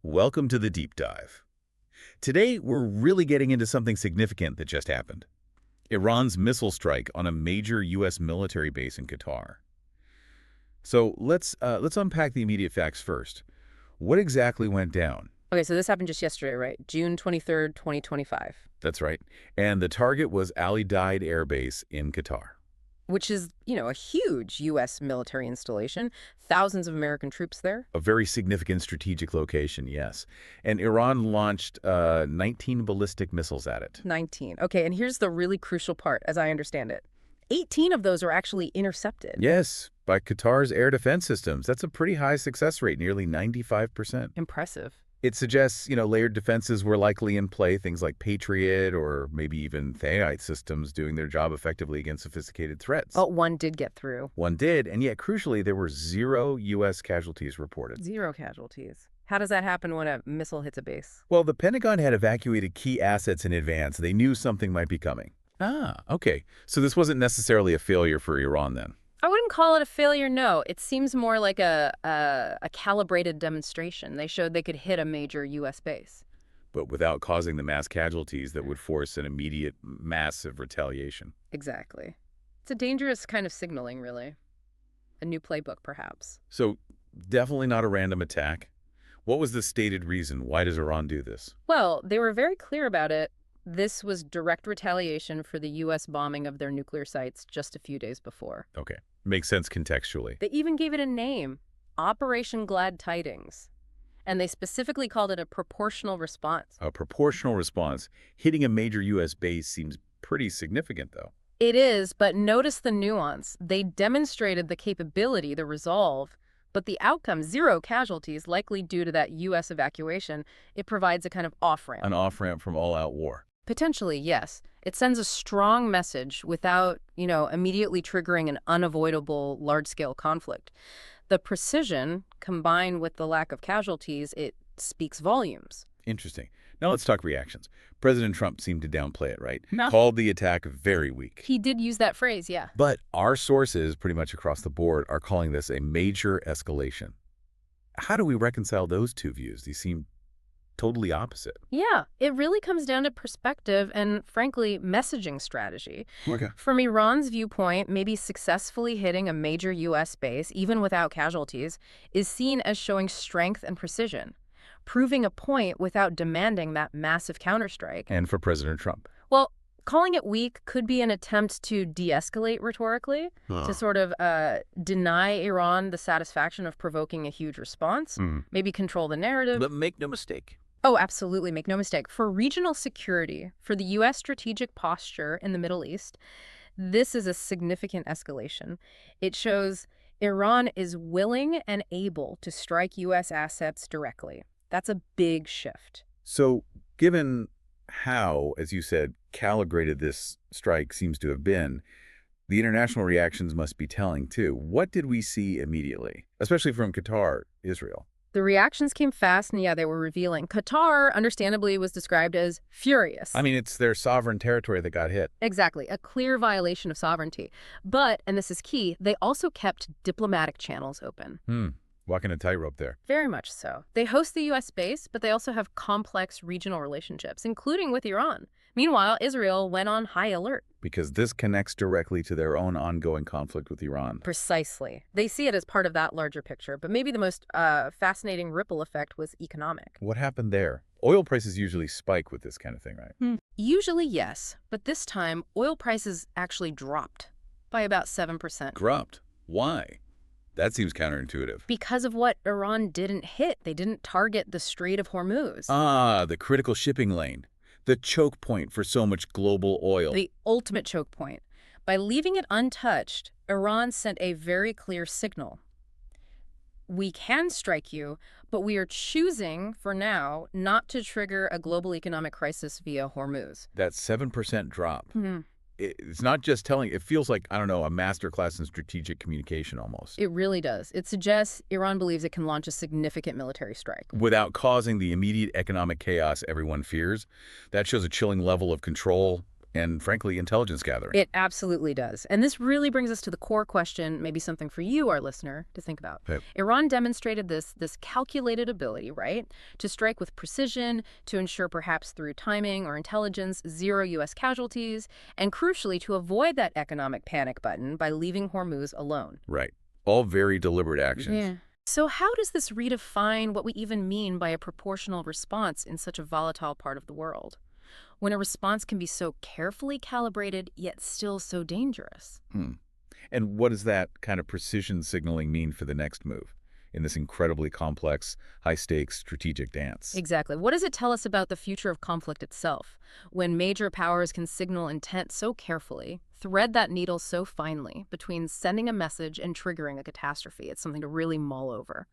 Welcome to the deep dive. Today, we're really getting into something significant that just happened. Iran's missile strike on a major U.S. military base in Qatar. So let's unpack the immediate facts first. What exactly went down? Okay, so this happened just yesterday, right? June 23rd, 2025, That's right. And the target was Udeid Air Base in Qatar. which is, a huge U.S. military installation, thousands of American troops there. A very significant strategic location, yes. And Iran launched 19 ballistic missiles at it. 19. Okay, and here's the really crucial part, as I understand it. 18 of those are actually intercepted. Yes, by Qatar's air defense systems. That's a pretty high success rate, nearly 95%. Impressive. It suggests, layered defenses were likely in play, things like Patriot or maybe even Theite systems doing their job effectively against sophisticated threats. Oh, one did get through. One did, and yet, crucially, there were 0 U.S. casualties reported. 0 casualties. How does that happen when a missile hits a base? Well, the Pentagon had evacuated key assets in advance. They knew something might be coming. Ah, okay. So this wasn't necessarily a failure for Iran then. I wouldn't call it a failure, no. It seems more like a calibrated demonstration. They showed they could hit a major U.S. base. But without causing the mass casualties that would force an immediate, massive retaliation. Exactly. It's a dangerous kind of signaling, really. A new playbook, perhaps. So definitely not a random attack. What was the stated reason? Why does Iran do this? Well, they were very clear about it. This was direct retaliation for the U.S. bombing of their nuclear sites just a few days before. Okay. Makes sense contextually. They even gave it a name, Operation Glad Tidings. And they specifically called it a proportional response. A proportional response. Hitting a major U.S. base seems pretty significant, though. It is, but notice the nuance. They demonstrated the capability, the resolve, but the outcome, 0 casualties, likely due to that U.S. evacuation. It provides a kind of off-ramp. An off-ramp from all-out war. Potentially, yes. It sends a strong message without, immediately triggering an unavoidable large-scale conflict. The precision, combined with the lack of casualties, it speaks volumes. Interesting. Now let's talk reactions. President Trump seemed to downplay it, right? No. Called the attack very weak. He did use that phrase, yeah. But our sources, pretty much across the board, are calling this a major escalation. How do we reconcile those two views? These seem totally opposite. Yeah, it really comes down to perspective and, frankly, messaging strategy. Okay. From Iran's viewpoint, maybe successfully hitting a major U.S. base, even without casualties, is seen as showing strength and precision, proving a point without demanding that massive counterstrike. And for President Trump? Well, calling it weak could be an attempt to de-escalate rhetorically, to sort of deny Iran the satisfaction of provoking a huge response, maybe control the narrative. But make no mistake. Oh, absolutely. Make no mistake. For regional security, for the U.S. strategic posture in the Middle East, this is a significant escalation. It shows Iran is willing and able to strike U.S. assets directly. That's a big shift. So, given how, as you said, calibrated this strike seems to have been, the international reactions must be telling, too. What did we see immediately, especially from Qatar, Israel? The reactions came fast, and yeah, they were revealing. Qatar, understandably, was described as furious. I mean, it's their sovereign territory that got hit. Exactly, a clear violation of sovereignty. But, and this is key, they also kept diplomatic channels open. Walking a tightrope there. Very much so. They host the U.S. base, but they also have complex regional relationships, including with Iran. Meanwhile, Israel went on high alert. Because this connects directly to their own ongoing conflict with Iran. Precisely. They see it as part of that larger picture, but maybe the most fascinating ripple effect was economic. What happened there? Oil prices usually spike with this kind of thing, right? Usually, yes. But this time, oil prices actually dropped by about 7%. Dropped? Why? That seems counterintuitive. Because of what Iran didn't hit. They didn't target the Strait of Hormuz. Ah, the critical shipping lane. The choke point for so much global oil. The ultimate choke point. By leaving it untouched, Iran sent a very clear signal. We can strike you, but we are choosing, for now, not to trigger a global economic crisis via Hormuz. That 7% drop. It's not just telling, it feels like, I don't know, a masterclass in strategic communication almost. It really does. It suggests Iran believes it can launch a significant military strike. Without causing the immediate economic chaos everyone fears. That shows a chilling level of control, and, frankly, intelligence gathering. It absolutely does. And this really brings us to the core question, maybe something for you, our listener, to think about. Okay. Iran demonstrated this calculated ability, right, to strike with precision, to ensure perhaps through timing or intelligence, zero U.S. casualties, and crucially, to avoid that economic panic button by leaving Hormuz alone. Right. All very deliberate actions. Yeah. So how does this redefine what we even mean by a proportional response in such a volatile part of the world, when a response can be so carefully calibrated yet still so dangerous? Hmm. And what does that kind of precision signaling mean for the next move in this incredibly complex, high-stakes strategic dance? Exactly. What does it tell us about the future of conflict itself, when major powers can signal intent so carefully, thread that needle so finely between sending a message and triggering a catastrophe? It's something to really mull over.